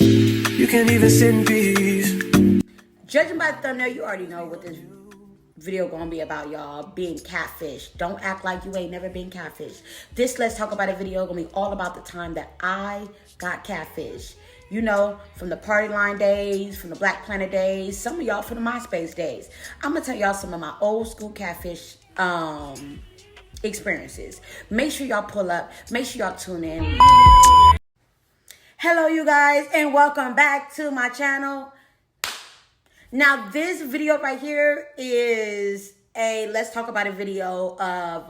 You can't even sit in peace. Judging by the thumbnail, you already know what this video gonna be about, y'all. Being catfished. Don't act like you ain't never been catfished. This Let's Talk About It video gonna be all about the time that I got catfished. You know, from the Partyline days, from the Blackplanet days, some of y'all from the MySpace days. I'm gonna tell y'all some of my old school catfish experiences. Make sure y'all pull up. Make sure y'all tune in. Hello, you guys, and welcome back to my channel. Now, this video right here is a Let's Talk About It video of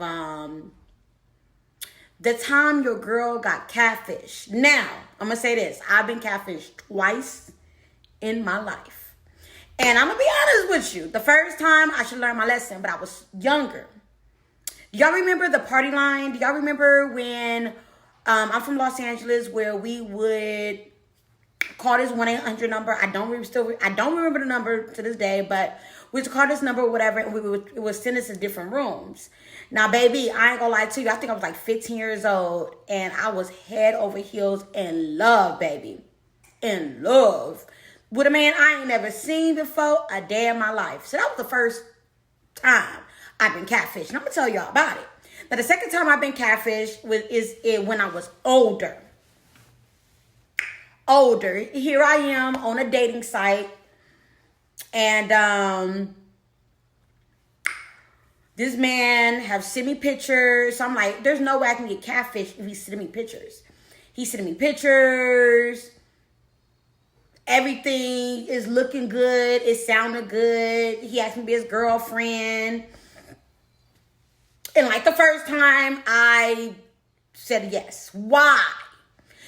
the time your girl got catfished. Now, I'm going to say this. I've been catfished twice in my life. And I'm going to be honest with you. The first time, I should learn my lesson, but I was younger. Y'all remember the Partyline? Do y'all remember when I'm from Los Angeles, where we would call this 1-800 number? I don't remember the number to this day, but we used to call this number or whatever, and it would send us to different rooms. Now, baby, I ain't gonna lie to you. I think I was like 15 years old, and I was head over heels in love, baby. In love. With a man I ain't never seen before a day in my life. So that was the first time I've been catfished. And I'm gonna tell y'all about it. Now, the second time I've been catfished is when I was older. Here I am on a dating site, and this man have sent me pictures. So I'm like, there's no way I can get catfished if he's sending me pictures. He's sending me pictures. Everything is looking good. It sounded good. He asked me to be his girlfriend. And like the first time, I said yes. Why?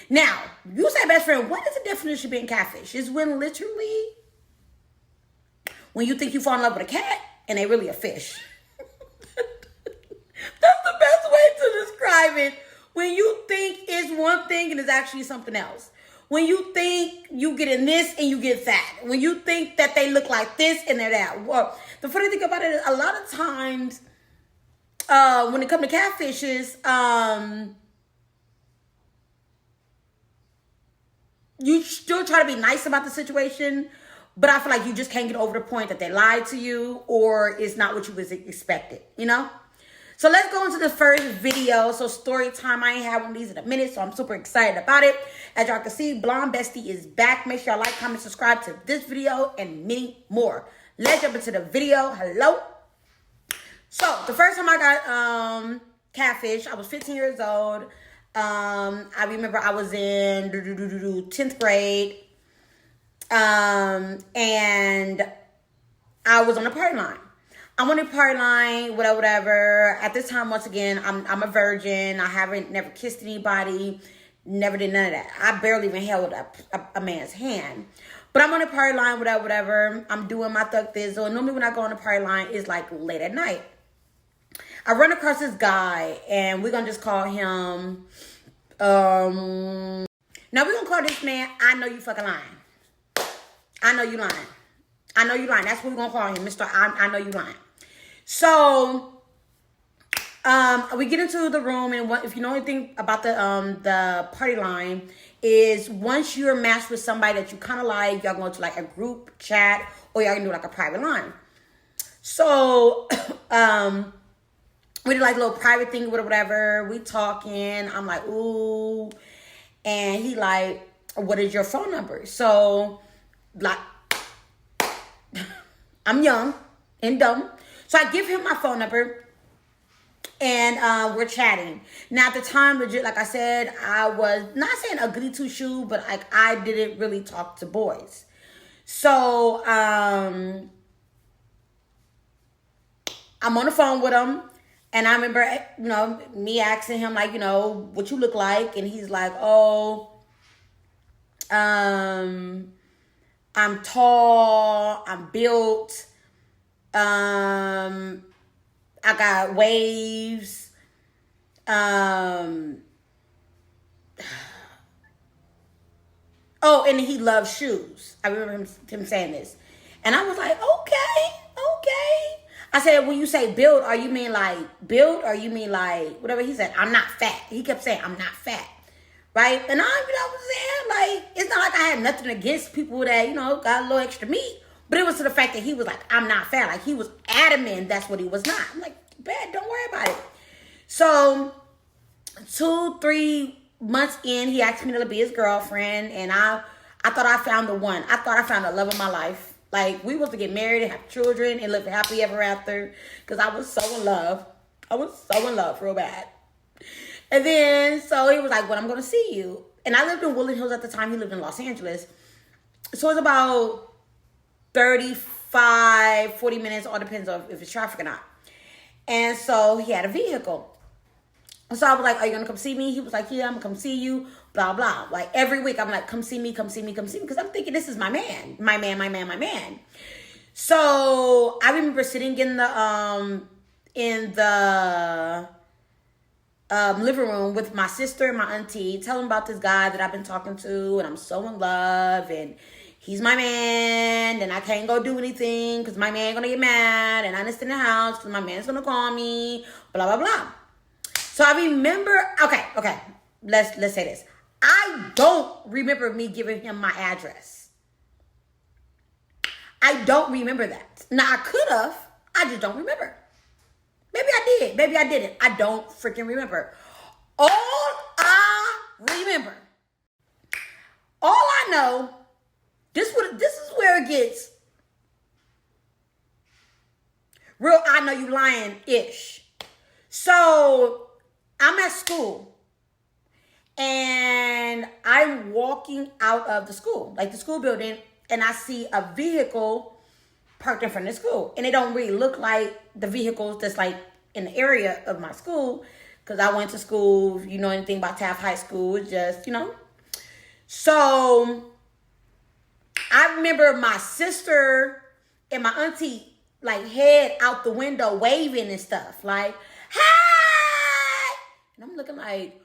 Now, you say best friend, what is the definition of being catfish? Is when literally, when you think you fall in love with a cat and they really a fish. That's the best way to describe it. When you think it's one thing and it's actually something else. When you think you get in this and you get that. When you think that they look like this and they're that. Well, the funny thing about it is a lot of times, when it comes to catfishes, you still try to be nice about the situation, but I feel like you just can't get over the point that they lied to you or it's not what you was expected, you know? So let's go into the first video. So story time. I ain't had one of these in a minute, so I'm super excited about it. As y'all can see, Blonde Bestie is back. Make sure y'all like, comment, subscribe to this video and many more. Let's jump into the video. Hello. So the first time I got catfish, I was 15 years old. I remember I was in 10th grade. And I was on a party line. I'm on a party line, whatever. At this time, once again, I'm a virgin. I haven't never kissed anybody. Never did none of that. I barely even held a man's hand. But I'm on a party line, whatever. I'm doing my thug thizzle. And normally when I go on a party line, it's like late at night. I run across this guy, and we're going to just call him, now we're going to call this man, I know you fucking lying. I know you lying. I know you lying. That's what we're going to call him, Mr. I know you lying. So, we get into the room, and if you know anything about the party line, is once you're matched with somebody that you kind of like, y'all going to like a group chat, or y'all can do like a private line. So, we did like a little private thing, whatever. We talking. I'm like, ooh. And he like, what is your phone number? So, like, I'm young and dumb. So I give him my phone number. And we're chatting. Now, at the time, legit, like I said, I was not saying a goody two-shoe, but like I didn't really talk to boys. So, I'm on the phone with him. And I remember, you know, me asking him, like, you know, what you look like. And he's like, oh, I'm tall, I'm built, I got waves, oh, and he loves shoes. I remember him saying this. And I was like, okay. I said, when you say build, are you mean like build, or you mean like whatever? He said, I'm not fat. He kept saying, I'm not fat. right? And what I'm saying? Like, it's not like I had nothing against people that, got a little extra meat. But it was to the fact that he was like, I'm not fat. Like, he was adamant that's what he was not. I'm like, bad, don't worry about it. So, 2-3 months in, he asked me to be his girlfriend. And I thought I found the one. I thought I found the love of my life. Like, we was to get married and have children and live happy ever after. Because I was so in love. I was so in love real bad. And then, so he was like, well, I'm going to see you. And I lived in Woodland Hills at the time. He lived in Los Angeles. So it's about 35, 40 minutes. All depends on if it's traffic or not. And so he had a vehicle. So I was like, are you going to come see me? He was like, yeah, I'm going to come see you. Blah, blah. Like every week I'm like, come see me, come see me, come see me. Because I'm thinking this is my man. My man, my man, my man. So I remember sitting in the living room with my sister and my auntie, telling about this guy that I've been talking to, and I'm so in love, and he's my man, and I can't go do anything because my man gonna get mad, and I just in the house because my man's gonna call me, blah blah blah. So I remember, okay, let's say this. I don't remember me giving him my address. I don't remember that. Now I could have, I just don't remember. Maybe I did. Maybe I didn't. I don't freaking remember. All I know, this is where it gets real. I know you lying-ish. So I'm at school and I'm walking out of the school, like the school building, and I see a vehicle parked in front of the school. And it don't really look like the vehicles that's like in the area of my school. Because I went to school, if you know anything about Taft High School, it's just, So, I remember my sister and my auntie, like, head out the window waving and stuff. Like, hey! And I'm looking like,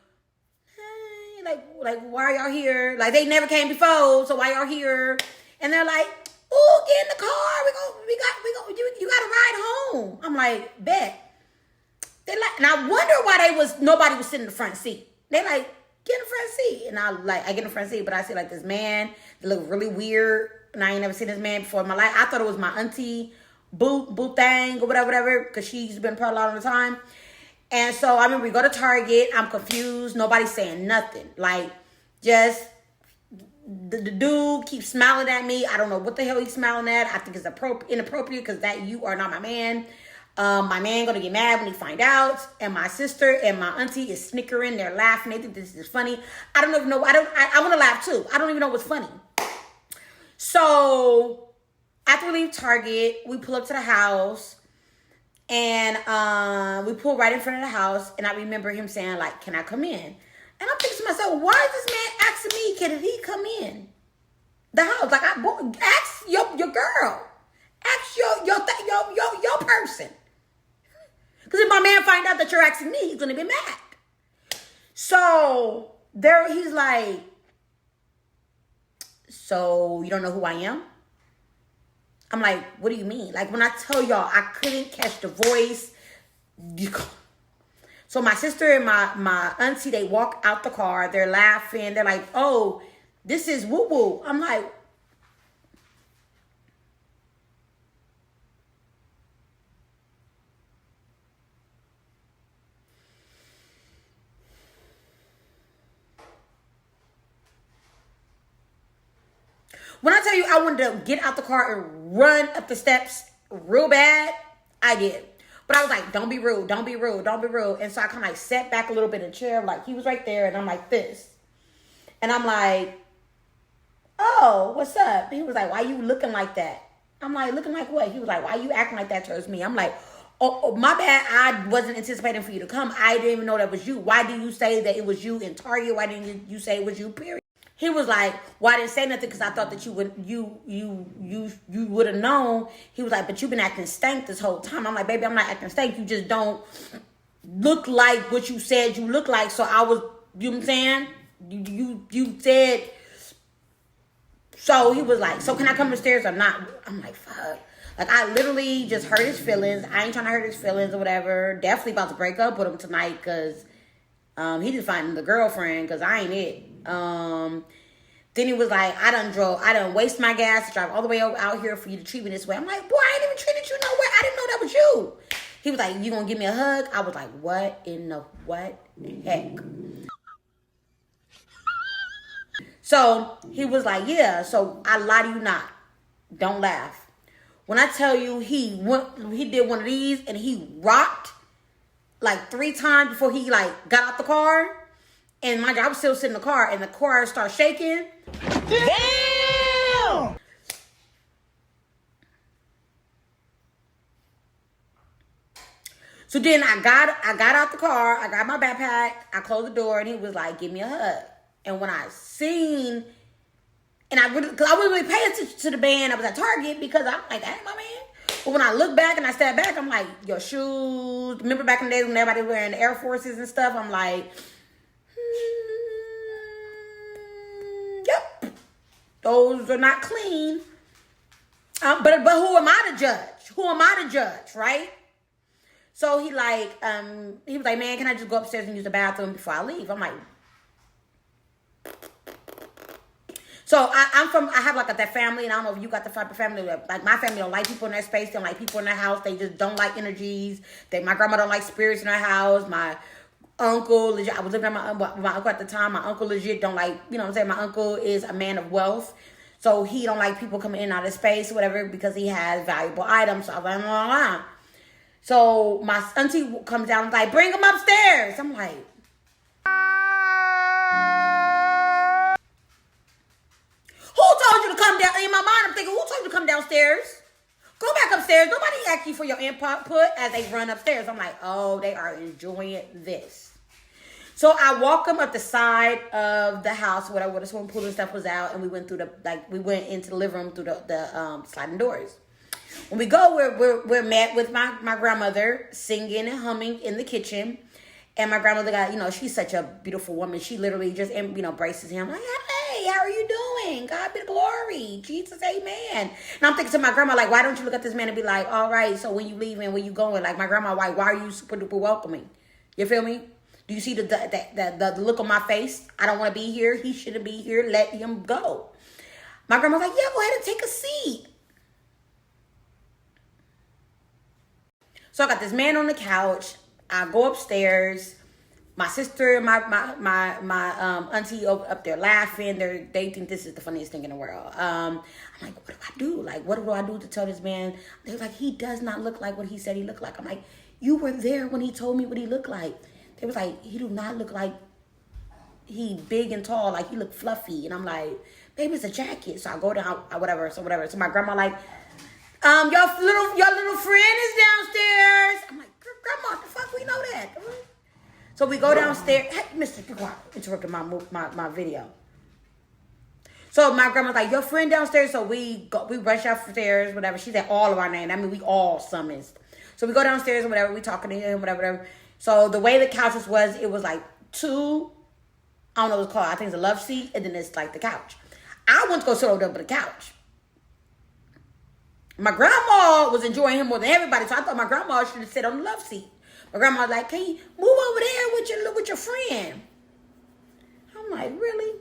hey, like why are y'all here? Like, they never came before, so why y'all here? And they're like, ooh, get in the car. You got to ride home. I'm like, bet. They like, and I wonder why nobody was sitting in the front seat. They like, get in the front seat. And I get in the front seat, but I see like this man that looked really weird. And I ain't never seen this man before in my life. I thought it was my auntie, boo thing or whatever, because she's been part a lot of the time. And so I remember we go to Target. I'm confused. Nobody's saying nothing. Like, just the dude keeps smiling at me. I don't know what the hell he's smiling at. I think it's inappropriate because that you are not my man. My man gonna get mad when he find out. And my sister and my auntie is snickering. They're laughing. They think this is funny. I don't even know. I want to laugh too. I don't even know what's funny. So after we leave Target, we pull up to the house. And we pull right in front of the house. And I remember him saying, like, can I come in? And I'm thinking to myself, why is this man asking me, can he come in the house? Like, ask your girl. Ask your person. Because if my man find out that you're asking me, he's going to be mad. So he's like, so you don't know who I am? I'm like, what do you mean? Like, when I tell y'all, I couldn't catch the voice. So my sister and my auntie, they walk out the car. They're laughing. They're like, oh, this is woo-woo. I'm like, when I tell you I wanted to get out the car and run up the steps real bad, I did. But I was like, don't be rude, don't be rude, don't be rude. And so I kind of like sat back a little bit in the chair, like he was right there, and I'm like this. And I'm like, oh, what's up? He was like, why you looking like that? I'm like, looking like what? He was like, why you acting like that towards me? I'm like, oh, my bad. I wasn't anticipating for you to come. I didn't even know that was you. Why do you say that it was you in Target? Why didn't you say it was you, period? He was like, well, I didn't say nothing because I thought that you would have known. He was like, but you've been acting stank this whole time. I'm like, baby, I'm not acting stank. You just don't look like what you said you look like. So I was, you know what I'm saying? You said. So he was like, so can I come upstairs or not? I'm like, fuck. Like, I literally just hurt his feelings. I ain't trying to hurt his feelings or whatever. Definitely about to break up with him tonight because He just finding the girlfriend because I ain't it. Then he was like, I done waste my gas to drive all the way out here for you to treat me this way. I'm like, boy, I ain't even treated you nowhere. I didn't know that was you. He was like, you gonna give me a hug? I was like, what heck? So he was like, yeah, so I lie to you not. Don't laugh. When I tell you he did one of these and he rocked like 3 times before he like got out the car. And I was still sitting in the car and the car started shaking. Damn! So then I got out the car, I got my backpack, I closed the door, and he was like, give me a hug. And when I seen, and I wasn't really paying attention to the band, I was at Target because I'm like, that ain't my man. But when I look back and I step back, I'm like, your shoes, remember back in the days when everybody was wearing Air Forces and stuff? I'm like, yep, those are not clean. But who am I to judge? Who am I to judge, right? So he was like, man, can I just go upstairs and use the bathroom before I leave? I'm like, so I have like that family, and I don't know if you got the type of family that, like, my family don't like people in their space, they don't like people in their house, they just don't like energies. My grandma don't like spirits in her house. My uncle, legit, I was living with my uncle at the time. My uncle legit don't like, you know what I'm saying? My uncle is a man of wealth. So he don't like people coming in and out of space or whatever because he has valuable items. So I was like, blah. So my auntie comes down and like, bring him upstairs. I'm like, who told you to come down? In my mind, I'm thinking, who told you to come downstairs? Go back upstairs. Nobody asked you for your input as they run upstairs. I'm like, oh, they are enjoying this. So I walk them up the side of the house, whatever, where the swimming pool and stuff was out, and we went through we went into the living room through the sliding doors. When we go, we're met with my grandmother singing and humming in the kitchen. And my grandmother got, she's such a beautiful woman. She literally just, braces him like, hey, how are you doing? God be the glory. Jesus, amen. And I'm thinking to my grandma, like, why don't you look at this man and be like, all right, so when you leaving, where you going? Like, my grandma, why are you super duper welcoming? You feel me? Do you see the look on my face? I don't want to be here. He shouldn't be here. Let him go. My grandma's like, yeah, go ahead and take a seat. So I got this man on the couch. I go upstairs. My sister and my auntie up there laughing. They think this is the funniest thing in the world. I'm like, what do I do? Like, what do I do to tell this man? They're like, he does not look like what he said he looked like. I'm like, you were there when he told me what he looked like. They was like, he do not look like he big and tall. Like, he look fluffy. And I'm like, baby, it's a jacket. So I go down, whatever. So my grandma like, your little friend is downstairs. I'm like, grandma, the fuck we know that? So we go downstairs. Hey, Mr. Quiet, interrupted my video. So my grandma's like, your friend downstairs. So we rush upstairs, whatever. She said all of our names. I mean, we all summoned. So we go downstairs and whatever. We talking to him, whatever. So the way the couches was, it was like 2, I don't know what it's called. I think it's a love seat, and then it's like the couch. I went to go sit over there with the couch. My grandma was enjoying him more than everybody, so I thought my grandma should have sit on the love seat. My grandma was like, can you move over there with your friend? I'm like, really?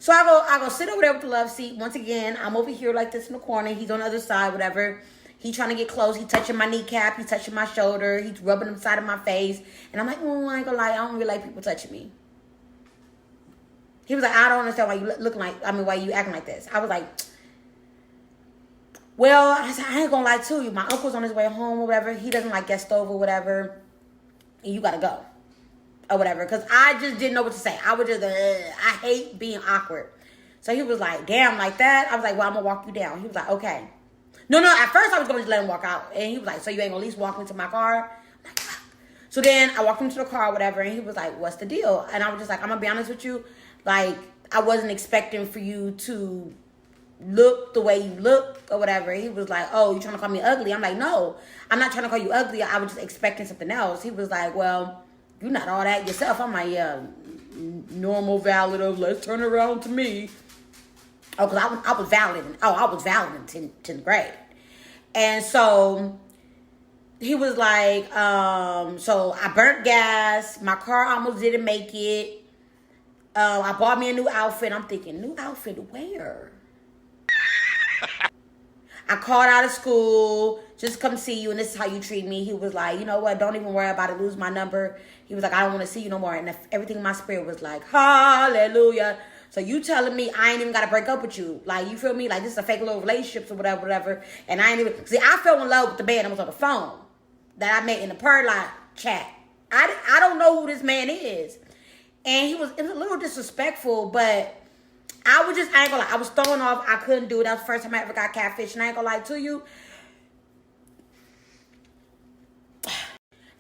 So I go sit over there with the love seat. Once again, I'm over here like this in the corner. He's on the other side, whatever. He trying to get close. He touching my kneecap. He touching my shoulder. He's rubbing the side of my face. And I'm like, I ain't gonna lie. I don't really like people touching me. He was like, I don't understand why you why you acting like this. I was like, well, I said, I ain't gonna lie to you. My uncle's on his way home or whatever. He doesn't like guest over or whatever. And you gotta go. Or whatever. Because I just didn't know what to say. I was just, I hate being awkward. So he was like, damn, like that? I was like, well, I'm gonna walk you down. He was like, okay. No, at first I was gonna just let him walk out. And he was like, so you ain't gonna at least walk me to my car? I'm like, fuck. So then I walked him to the car or whatever. And he was like, what's the deal? And I was just like, I'm gonna be honest with you. Like, I wasn't expecting for you to look the way you look or whatever. He was like, oh, you trying to call me ugly? I'm like, no, I'm not trying to call you ugly. I was just expecting something else. He was like, well, you're not all that yourself. I'm like, yeah, normal valid of let's turn around to me. Oh, because I was valid in 10th grade. And so he was like, so I burnt gas. My car almost didn't make it. I bought me a new outfit. I'm thinking, new outfit where? I called out of school, just come see you, and this is how you treat me. He was like, you know what, don't even worry about it, lose my number. He was like, I don't want to see you no more. And everything in my spirit was like, hallelujah. So you telling me I ain't even got to break up with you. Like, you feel me? Like, this is a fake little relationship or whatever, whatever. And I ain't even, see, I fell in love with the man that was on the phone that I met in the Partyline chat. I don't know who this man is. And it was a little disrespectful, but I ain't gonna lie, I was thrown off. I couldn't do it. That was the first time I ever got catfished. And I ain't gonna lie to you,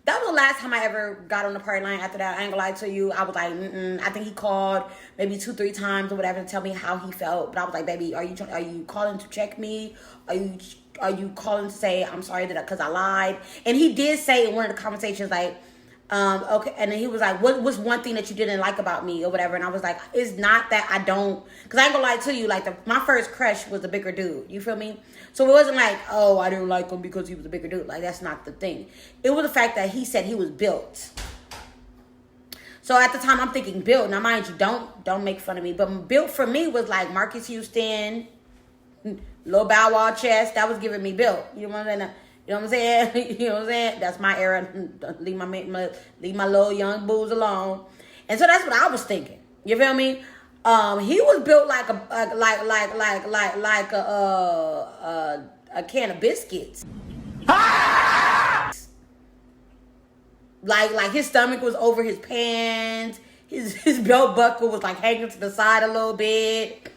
that was the last time I ever got on the Partyline. After that, I ain't gonna lie to you, I was like, I think he called maybe 2-3 times or whatever to tell me how he felt. But I was like, baby, are you calling to check me? Are you calling to say I'm sorry because I lied? And he did say in one of the conversations, like, okay, and then he was like, what was one thing that you didn't like about me or whatever? And I was like, it's not that I don't, because I ain't gonna lie to you, like, my first crush was a bigger dude, you feel me? So it wasn't like, oh, I didn't like him because he was a bigger dude. Like, that's not the thing. It was the fact that he said he was built. So at the time, I'm thinking built. Now, mind you, don't make fun of me, but built for me was like Marcus Houston, Lil Bow Wow chest. That was giving me built. You know what I'm saying? You know what I'm saying? You know what I'm saying? That's my era. Leave my little young booze alone. And so that's what I was thinking. You feel me? He was built like a can of biscuits. Like his stomach was over his pants. His belt buckle was like hanging to the side a little bit.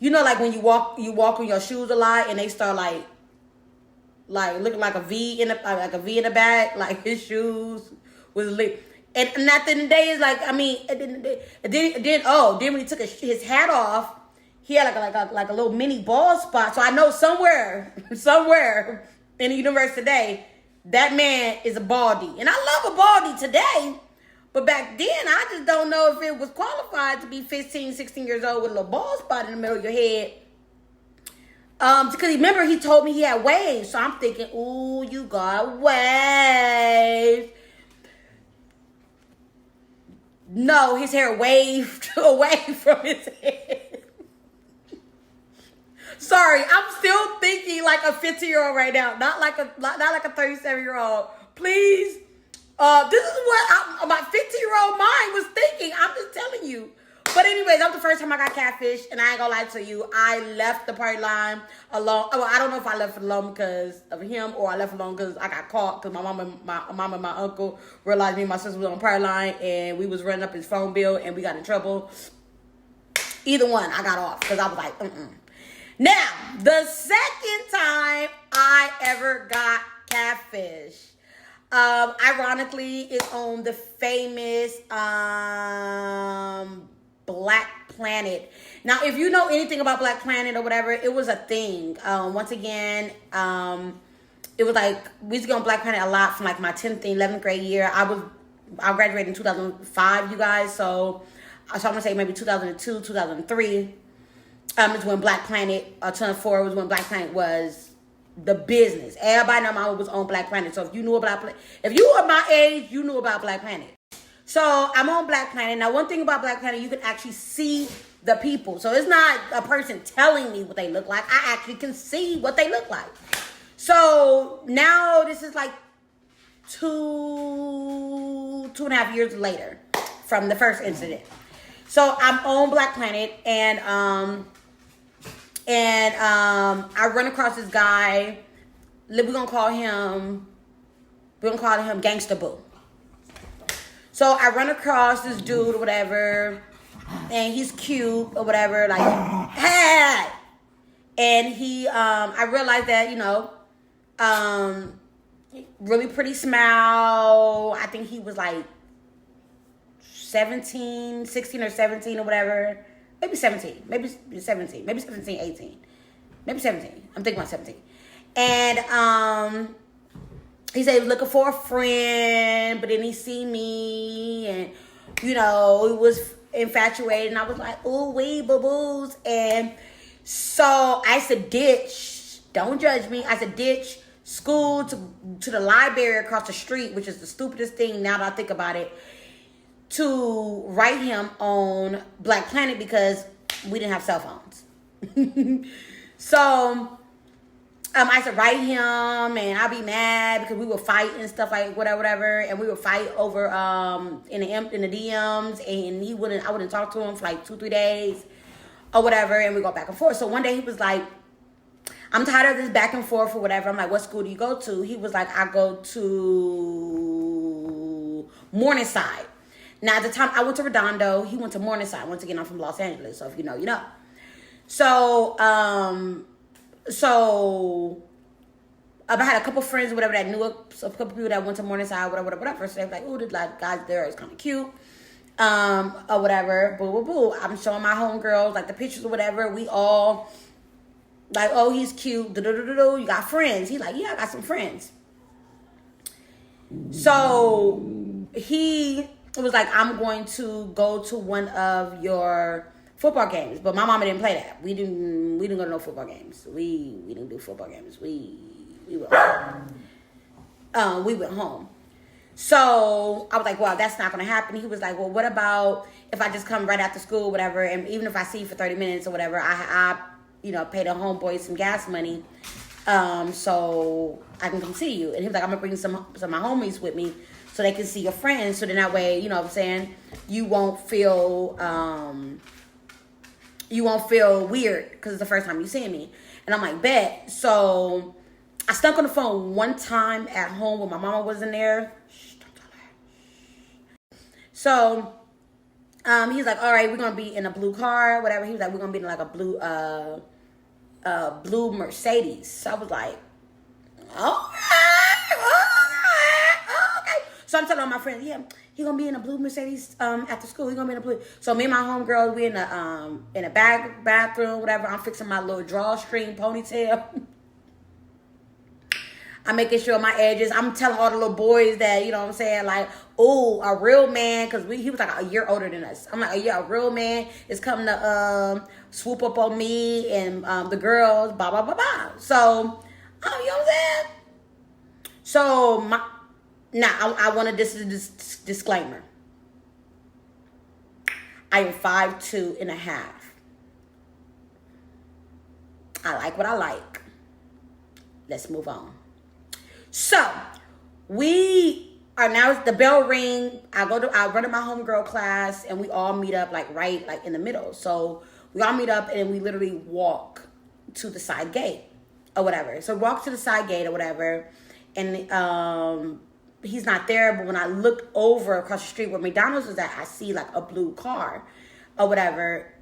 You know, like when you walk on your shoes a lot and they start like looking like a V in the back, like his shoes was lit. And at the end of the day, is like, I mean, then when he took his hat off, he had like a little mini bald spot. So I know somewhere in the universe today, that man is a baldy. And I love a baldy today, but back then, I just don't know if it was qualified to be 15, 16 years old with a little bald spot in the middle of your head. Because remember, he told me he had waves. So I'm thinking, ooh, you got waves. No, his hair waved away from his head. Sorry, I'm still thinking like a 50-year-old right now. Not like a 37-year-old. Please. This is what my 50-year-old mind was thinking. I'm just telling you. But anyways, that was the first time I got catfished, and I ain't gonna lie to you. I left the Partyline alone. Well, I don't know if I left it alone because of him, or I left alone because I got caught because my mom and my uncle realized me and my sister was on Partyline, and we was running up his phone bill, and we got in trouble. Either one, I got off because I was like, Now, the second time I ever got catfished, ironically, is on the famous Blackplanet. Now, if you know anything about Blackplanet or whatever, it was a thing. Once again, it was like, we used to go on Blackplanet a lot from like my 10th and 11th grade year. I graduated in 2005, you guys. So I'm going to say maybe 2002, 2003. Is when Blackplanet, 2004 was when Blackplanet was the business. Everybody know mama was on Blackplanet. So if you knew about if you were my age, you knew about Blackplanet. So I'm on Blackplanet. Now, one thing about Blackplanet, you can actually see the people. So it's not a person telling me what they look like. I actually can see what they look like. So now this is like 2.5 years later from the first incident. So I'm on Blackplanet, and I run across this guy. We're gonna call him Gangsta Boo. So I run across this dude or whatever, and he's cute or whatever, like, hey! And I realized that, really pretty smile. I think he was like 16 or 17 or whatever. Maybe 17, maybe 17, 18. Maybe 17. I'm thinking about 17. And he said he was looking for a friend, but then he see me, and he was infatuated, and I was like, ooh wee boo-boos. And so I said, ditch, don't judge me. I said, ditch, school to the library across the street, which is the stupidest thing now that I think about it, to write him on Blackplanet because we didn't have cell phones. So I used to write him, and I'd be mad because we would fight and stuff like whatever, and we would fight over in the DMs, and I wouldn't talk to him for like 2-3 days or whatever, and we go back and forth. So one day he was like, I'm tired of this back and forth or whatever. I'm like, what school do you go to? He was like, I go to Morningside. Now at the time I went to Redondo, he went to Morningside. Once again, I'm from Los Angeles, so if you know, you know. So I had a couple friends or whatever that knew a couple people that went to Morningside, whatever. So they were like, ooh, the guys there is kind of cute. Or whatever. Boo. I'm showing my homegirls like the pictures or whatever. We all like, oh, he's cute. You got friends? He's like, yeah, I got some friends. So he was like, I'm going to go to one of your football games, but my mama didn't play that. We didn't go to no football games. We didn't do football games. We went home. We went home. So I was like, well, that's not gonna happen. He was like, well, what about if I just come right after school, whatever, and even if I see you for 30 minutes or whatever, I pay the homeboys some gas money, so I can come see you. And he was like, I'm gonna bring some of my homies with me so they can see your friends. So then that way, you know what I'm saying, you won't feel weird because it's the first time you see me. And I'm like, bet. So I stuck on the phone one time at home when my mama wasn't there. So he's like, all right, we're gonna be in a blue car, whatever. He was like, we're gonna be in like a blue Mercedes. So I was like, okay. So I'm telling all my friends, yeah, he gonna be in a blue Mercedes after school. He gonna be in a blue. So me and my homegirls, we in a bathroom, whatever. I'm fixing my little drawstring ponytail. I'm making sure my edges. I'm telling all the little boys that, you know what I'm saying, like, oh, a real man, because he was like a year older than us. I'm like, yeah, a real man is coming to swoop up on me and the girls, blah, blah, blah, blah. So, you know what I'm saying? So, I wanted this disclaimer. I am 5'2.5". I like what I like. Let's move on. So, we are now, the bell ring. I run to my homegirl class, and we all meet up like in the middle. So we all meet up, and we literally walk to the side gate or whatever. So walk to the side gate or whatever, and he's not there. But when I look over across the street where McDonald's is at, I see like a blue car or whatever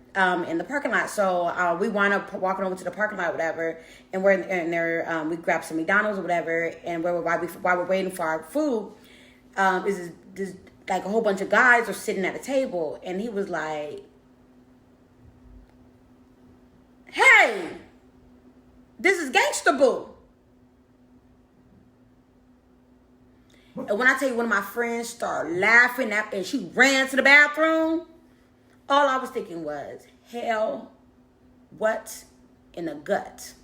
in the parking lot. So we wind up walking over to the parking lot or whatever, and we're in there. We grab some McDonald's or whatever, and while we're waiting for our food, is this like a whole bunch of guys are sitting at a table, and he was like, hey, this is Gangsta Boo. And when I tell you, one of my friends started laughing and she ran to the bathroom, all I was thinking was, hell, what in the gut?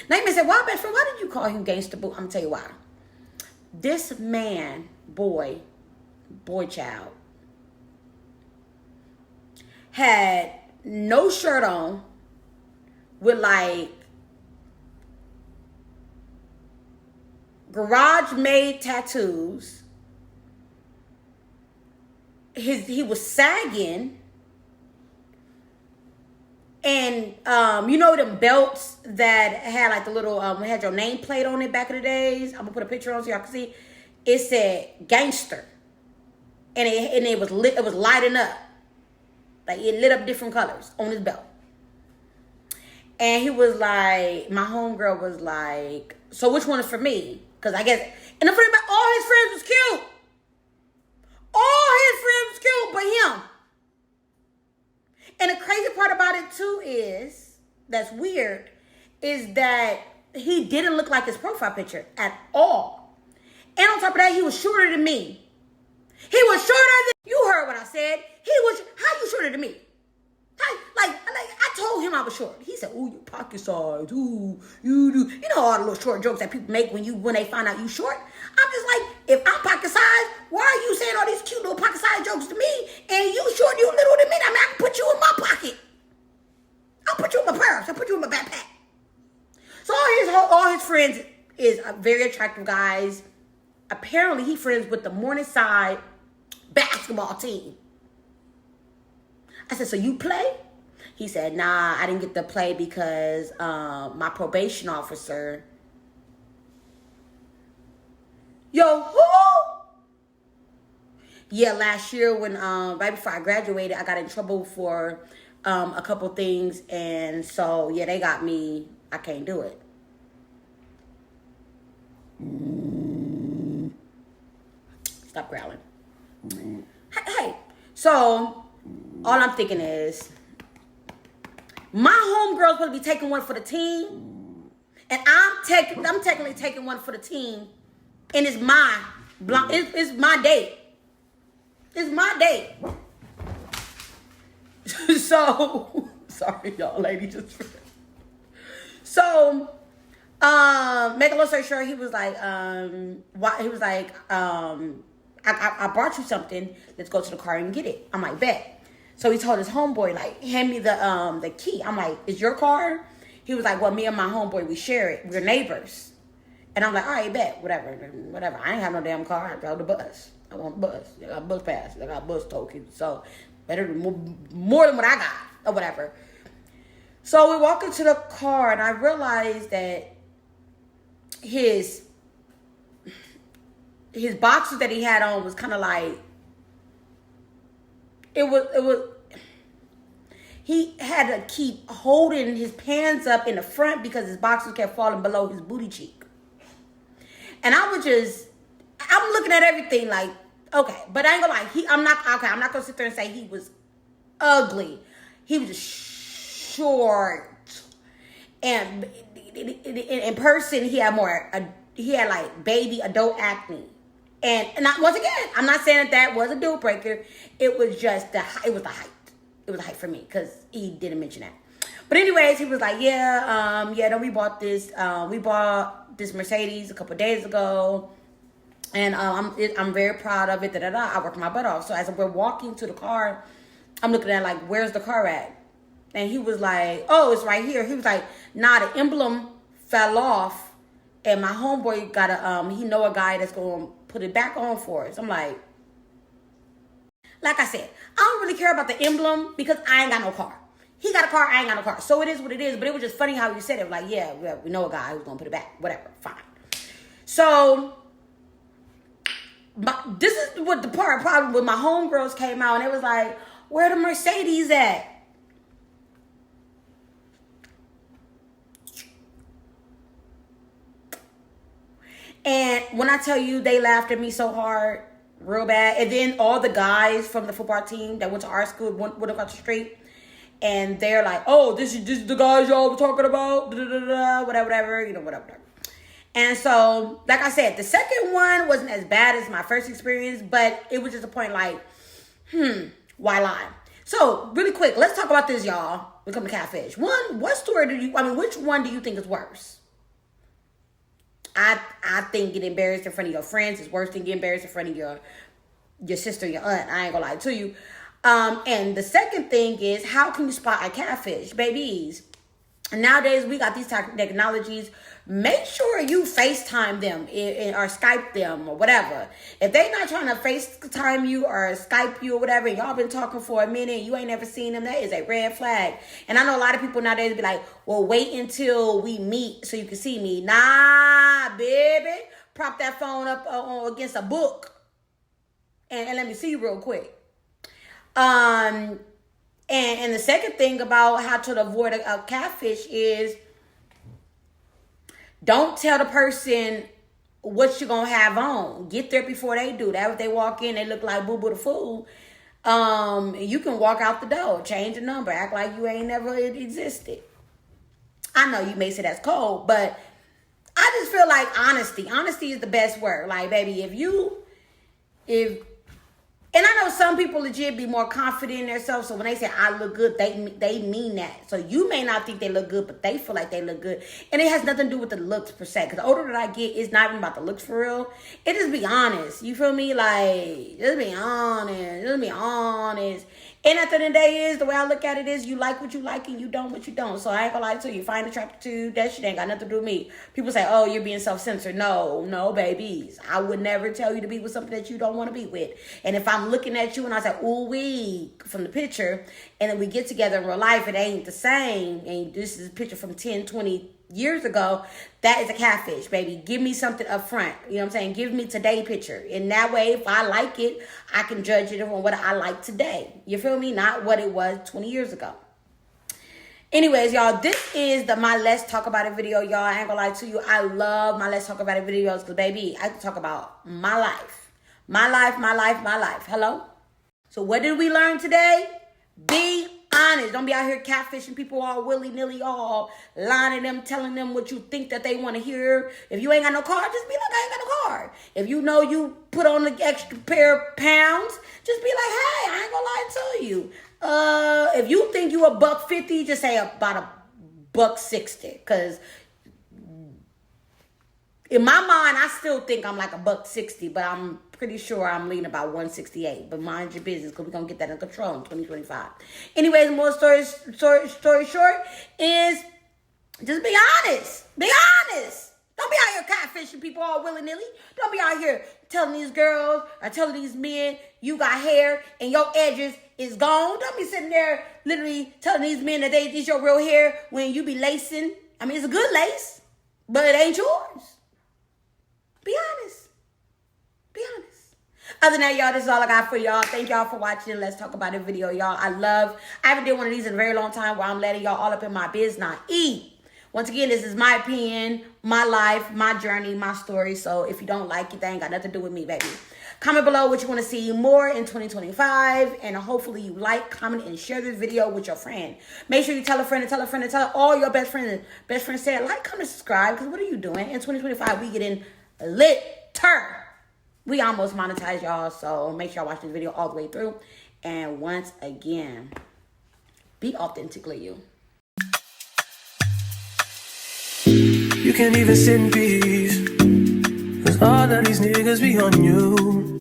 Now you may say, why, best friend, why did you call him Gangsta Boo? I'm going to tell you why. This man, boy child, had no shirt on with like garage-made tattoos. He was sagging. And you know them belts that had like the little had your name plate on it back in the days? I'm gonna put a picture on so y'all can see. It said gangster. And it was lit, it was lighting up. Like it lit up different colors on his belt. And he was like, my homegirl was like, so which one is for me? Because I guess, and the friend, all his friends was cute. All his friends was cute, but him. And the crazy part about it too is, that's weird, is that he didn't look like his profile picture at all. And on top of that, he was shorter than me. He was shorter than, you heard what I said. How you shorter than me? I told him, him I was short. He said, "Ooh, you pocket size. Ooh, you do." You know all the little short jokes that people make when they find out you short. I'm just like, if I'm pocket size, why are you saying all these cute little pocket size jokes to me? And you short, you little than me. I mean, I can put you in my pocket. I'll put you in my purse. I'll put you in my backpack. So all his friends is very attractive guys. Apparently, he friends with the Morningside basketball team. I said, "So you play?" He said, "Nah, I didn't get to play because my probation officer." Yo, who? Yeah, last year when right before I graduated, I got in trouble for a couple things, and so yeah, they got me. I can't do it. Stop growling. Hey, so all I'm thinking is, my homegirl's gonna be taking one for the team, and I'm technically taking one for the team, and it's my date. It's my date. So sorry, y'all, ladies. So, make a long story short, he was like, I brought you something. Let's go to the car and get it. I'm like, bet. So he told his homeboy, like, hand me the key. I'm like, is your car? He was like, well, me and my homeboy, we share it. We're neighbors. And I'm like, all right, bet, whatever. I ain't have no damn car. I drove the bus. I want a bus. I got bus pass. I got bus token. So better than more than what I got or whatever. So we walk into the car, and I realized that his boxers that he had on was kind of like, it was he had to keep holding his pants up in the front because his boxers kept falling below his booty cheek. And I'm looking at everything like, okay, but I ain't gonna lie, I'm not gonna sit there and say he was ugly. He was just short, and in person he had like baby adult acne. And once again, I'm not saying that was a deal breaker. It was just the height. It was the height for me because he didn't mention that. But anyways, he was like, no, we bought this Mercedes a couple days ago, and I'm very proud of it. I worked my butt off. So as we're walking to the car, I'm looking at like, where's the car at? And he was like, oh, it's right here. He was like, nah, the emblem fell off, and my homeboy got he know a guy that's gonna put it back on for us. I'm like I said, I don't really care about the emblem because I ain't got no car. He got a car, I ain't got no car. So it is what it is. But it was just funny how you said it. Like, yeah, we know a guy who's gonna put it back. Whatever, fine. So this is what the problem with my homegirls came out, and it was like, where the Mercedes at? And when I tell you, they laughed at me so hard, real bad. And then all the guys from the football team that went to our school went across the street, and they're like, "Oh, this is the guys y'all were talking about, whatever, whatever." And so, like I said, the second one wasn't as bad as my first experience, but it was just a point like, why lie? So, really quick, let's talk about this, y'all. We come to Catfish. Which one do you think is worse? I think getting embarrassed in front of your friends is worse than getting embarrassed in front of your sister, your aunt. I ain't gonna lie to you. And the second thing is, how can you spot a catfish, babies? Nowadays, we got these type of technologies. Make sure you FaceTime them or Skype them or whatever. If they not trying to FaceTime you or Skype you or whatever, and y'all been talking for a minute and you ain't never seen them, that is a red flag. And I know a lot of people nowadays be like, well, wait until we meet so you can see me. Nah, baby. Prop that phone up against a book and let me see you real quick. And the second thing about how to avoid a catfish is, don't tell the person what you're going to have on. Get there before they do. That if they walk in, they look like Boo-Boo the Fool. You can walk out the door, change the number, act like you ain't never existed. I know you may say that's cold, but I just feel like honesty. Honesty is the best word. Like, baby, if And I know some people legit be more confident in themselves. So when they say I look good, they mean that. So you may not think they look good, but they feel like they look good. And it has nothing to do with the looks per se. Because the older that I get, it's not even about the looks for real. It just be honest. You feel me? Like, just be honest. Just be honest. And at the end of the day is, the way I look at it is, you like what you like and you don't what you don't. So I ain't gonna lie to you. If I ain't attracted to that shit ain't got nothing to do with me. People say, oh, you're being self-censored. No, babies. I would never tell you to be with something that you don't want to be with. And if I'm looking at you and I say, ooh wee, from the picture, and then we get together in real life, it ain't the same. And this is a picture from 10, 20 years ago, that is a catfish, baby. Give me something up front. You know what I'm saying? Give me today picture. And that way, if I like it, I can judge it on what I like today. You feel me? Not what it was 20 years ago. Anyways, y'all, this is my Let's Talk About It video, y'all. I ain't gonna lie to you. I love my Let's Talk About It videos because, baby, I can talk about my life. My life, my life, my life. Hello? So what did we learn today? Be honest. Don't be out here catfishing people all willy-nilly, all lying to them, telling them what you think that they want to hear. If you ain't got no car, just be like, I ain't got no car. If you know you put on the extra pair of pounds, just be like, hey, I ain't gonna lie to you. If you think you $150, just say about $160. Because in my mind, I still think I'm like $160, but I'm pretty sure I'm leaning about 168. But mind your business, because we're going to get that in control in 2025. Anyways, more story short is just be honest. Be honest. Don't be out here catfishing people all willy-nilly. Don't be out here telling these girls or telling these men you got hair and your edges is gone. Don't be sitting there literally telling these men that this your real hair when you be lacing. I mean, it's a good lace, but it ain't yours. Be honest. Be honest. Other than that, y'all, this is all I got for y'all. Thank y'all for watching. Let's Talk About It video, y'all. I haven't done one of these in a very long time where I'm letting y'all all up in my biz not eat. Once again, this is my opinion, my life, my journey, my story. So if you don't like it, that ain't got nothing to do with me, baby. Comment below what you want to see more in 2025. And hopefully you like, comment, and share this video with your friend. Make sure you tell a friend and tell a friend and tell all your best friends. Best friends say like, comment, subscribe. Because what are you doing? In 2025, we get in litter. We almost monetized, y'all. So make sure y'all watch this video all the way through. And once again, be authentically you. You can't even sit in peace, 'cause all of these niggas be on you.